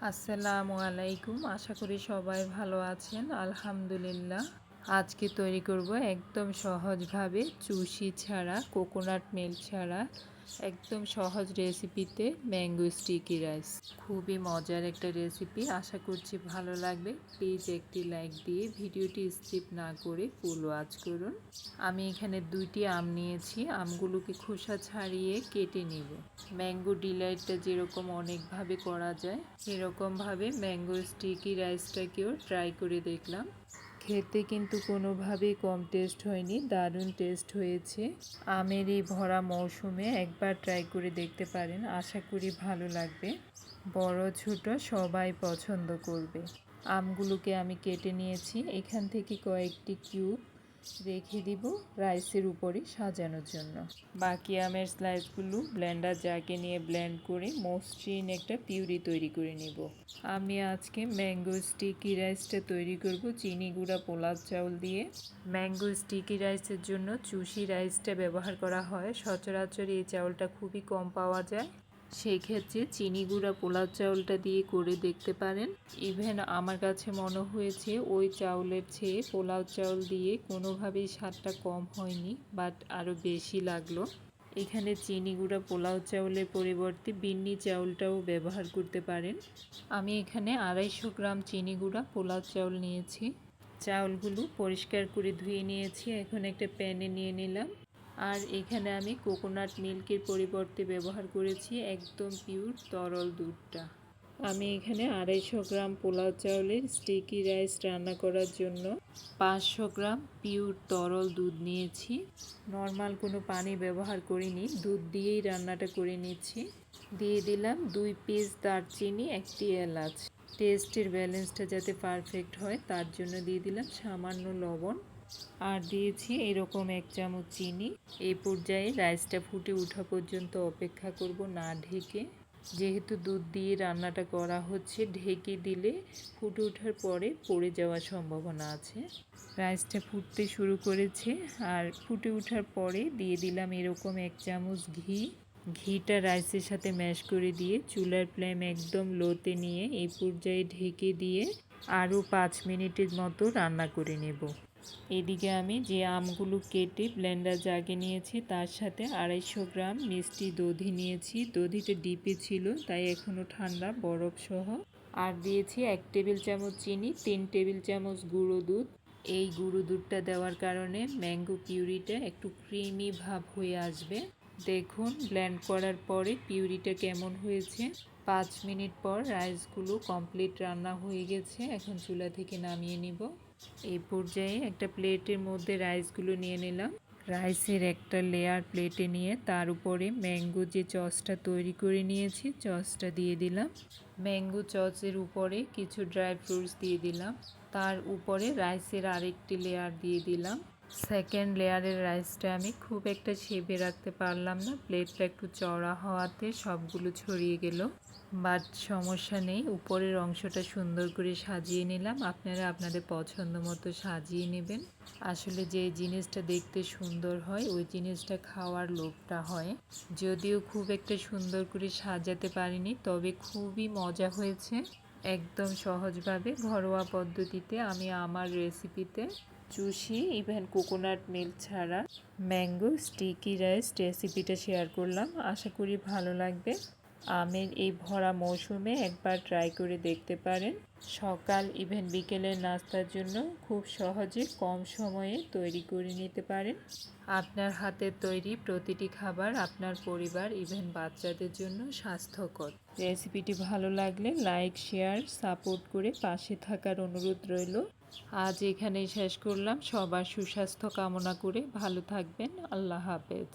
আসসালামু আলাইকুম। আশা করি সবাই ভালো আছেন। আলহামদুলিল্লাহ। আজকে তৈরি করব একদম সহজভাবে চুষি ছাড়া, কোকোনাট মিল্ক ছাড়া একদম সহজ রেসিপিতে ম্যাঙ্গো স্টিকি রাইস। খুবই মজার একটা রেসিপি। আশা করছি ভালো লাগবে। প্লিজ একটি লাইক দিয়ে ভিডিওটি স্কিপ না করে ফুল ওয়াচ করুন। আমি এখানে 2টি আম নিয়েছি। আমগুলোকে খোসা ছাড়িয়ে কেটে নিব। ম্যাঙ্গো ডিলাইটটা যেরকম অনেকভাবে করা যায়, সেরকমভাবে ম্যাঙ্গো স্টিকি রাইসটাকেও ট্রাই করে দেখলাম। খেতে কিন্তু কোনোভাবেই কম টেস্ট হয়নি, দারুণ টেস্ট হয়েছে। আমের এই ভরা মৌসুমে একবার ট্রাই করে দেখতে পারেন। আশা করি ভালো লাগবে। বড় ছোট সবাই পছন্দ করবে। আমগুলোকে আমি কেটে নিয়েছি। এখান থেকে কয়েকটি কিউব রেখে দিব রাইসের উপরে সাজানোর জন্য। বাকি আমের স্লাইসগুলো ব্লেন্ডার জাগে নিয়ে ব্লেন্ড করে মসৃণ একটা পিউরি তৈরি করে নিব। আমি আজকে ম্যাঙ্গো স্টিকি রাইসটা তৈরি করব চিনি গুঁড়া পোলাও চাউল দিয়ে। ম্যাঙ্গো স্টিকি রাইসের জন্য চুষি রাইসটা ব্যবহার করা হয়। সচরাচর এই চাউলটা খুবই কম পাওয়া যায়। সেই ক্ষেত্রে চিনি গুঁড়া পোলাও চাউলটা দিয়ে করে দেখতে পারেন। ইভেন আমার কাছে মনে হয়েছে ওই চাউলের চেয়ে পোলাও চাউল দিয়ে কোনোভাবেই স্বাদটা কম হয়নি, বাট আরও বেশি লাগলো। এখানে চিনি গুঁড়া পোলাও চাউলের পরিবর্তে বিন্নি চাউলটাও ব্যবহার করতে পারেন। আমি এখানে 250 গ্রাম চিনি গুঁড়া পোলাও চাউল নিয়েছি। চাউলগুলো পরিষ্কার করে ধুয়ে নিয়েছি। এখন একটা প্যানে নিয়ে নিলাম। আর এখানে আমি কোকোনাট মিল্কের পরিবর্তে ব্যবহার করেছি একদম পিওর তরল দুধটা। আমি এখানে 250 গ্রাম পোলাও চাউলের স্টিকি রাইস রান্না করার জন্য 500 গ্রাম পিওর তরল দুধ নিয়েছি। নর্মাল কোনো পানি ব্যবহার করিনি, দুধ দিয়েই রান্নাটা করে নিচ্ছি। দিয়ে দিলাম 2 পিস দারচিনি, 1টি এলাচ। টেস্টের ব্যালেন্সটা যাতে পারফেক্ট হয় তার জন্য দিয়ে দিলাম সামান্য লবণ। আর দিয়েছি এরকম 1 চামচ চিনি। এই পর্যায়ে রাইসটা ফুটে ওঠা পর্যন্ত অপেক্ষা করব না ঢেকে। যেহেতু দুধ দিয়ে রান্নাটা করা হচ্ছে, ঢেকে দিলে ফুটে ওঠার পরে পড়ে যাওয়ার সম্ভাবনা আছে। রাইসটা ফুটতে শুরু করেছে আর ফুটে ওঠার পরে দিয়ে দিলাম এরকম 1 চামচ ঘি। ঘিটা রাইসের সাথে ম্যাশ করে দিয়ে চুলার ফ্লেম একদম লোতে নিয়ে এই পর্যায়ে ঢেকে দিয়ে আরও 5 মিনিটের মতো রান্না করে নেব। এদিকে আমি যে আমগুলো কেটে ব্লেন্ডার জাগে নিয়েছি তার সাথে 250 গ্রাম মিষ্টি দধি নিয়েছি। দধিটা ডিপে ছিল তাই এখনও ঠান্ডা, বরফ সহ। আর দিয়েছি 1 টেবিল চামচ চিনি, 3 টেবিল চামচ গুঁড়ো দুধ। এই গুঁড়ো দুধটা দেওয়ার কারণে ম্যাঙ্গো পিউরিটা একটু ক্রিমি ভাব হয়ে আসবে। দেখুন ব্লেন্ড করার পরে পিউরিটা কেমন হয়েছে। 5 মিনিট পর রাইসগুলো কমপ্লিট রান্না হয়ে গেছে। এখন চুলা থেকে নামিয়ে নিব। এই পর্যায়ে একটা প্লেটের মধ্যে রাইসগুলো নিয়ে নিলাম। রাইসের একটা লেয়ার প্লেটে নিয়ে তার উপরে ম্যাঙ্গো যে সসটা তৈরি করে নিয়েছি সসটা দিয়ে দিলাম। ম্যাঙ্গো সসের উপরে কিছু ড্রাই ফ্রুটস দিয়ে দিলাম। তার উপরে রাইসের আরেকটি লেয়ার দিয়ে দিলাম। সেকেন্ড লেয়ারের রাইসটা আমি খুব একটা শেপে রাখতে পারলাম না, প্লেটটা একটু চওড়া হওয়াতে সবগুলো ছড়িয়ে গেল। বাট সমস্যা নেই, উপরের অংশটা সুন্দর করে সাজিয়ে নিলাম। আপনারা আপনাদের পছন্দ মতো সাজিয়ে নেবেন। আসলে যে জিনিসটা দেখতে সুন্দর হয় ওই জিনিসটা খাওয়ার লোভটা হয়। যদিও খুব একটা সুন্দর করে সাজাতে পারিনি, তবে খুবই মজা হয়েছে। একদম সহজভাবে ঘরোয়া পদ্ধতিতে আমি আমার রেসিপিতে চুষি ইভেন কোকোনাট মিল্ক ছাড়া ম্যাঙ্গো স্টিকি রাইস রেসিপিটা শেয়ার করলাম। আশা করি ভালো লাগবে। আমের এই ভরা মৌসুমে একবার ট্রাই করে দেখতে পারেন। সকাল ইভেন বিকেলের নাস্তার জন্য খুব সহজে কম সময়ে তৈরি করে নিতে পারেন। আপনার হাতের তৈরি প্রতিটি খাবার আপনার পরিবার ইভেন বাচ্চাদের জন্য স্বাস্থ্যকর। রেসিপিটি ভালো লাগলে লাইক, শেয়ার, সাপোর্ট করে পাশে থাকার অনুরোধ রইল। আজ এখানেই শেষ করলাম। সবার সুস্বাস্থ্য কামনা করে ভালো থাকবেন। আল্লাহ হাফেজ।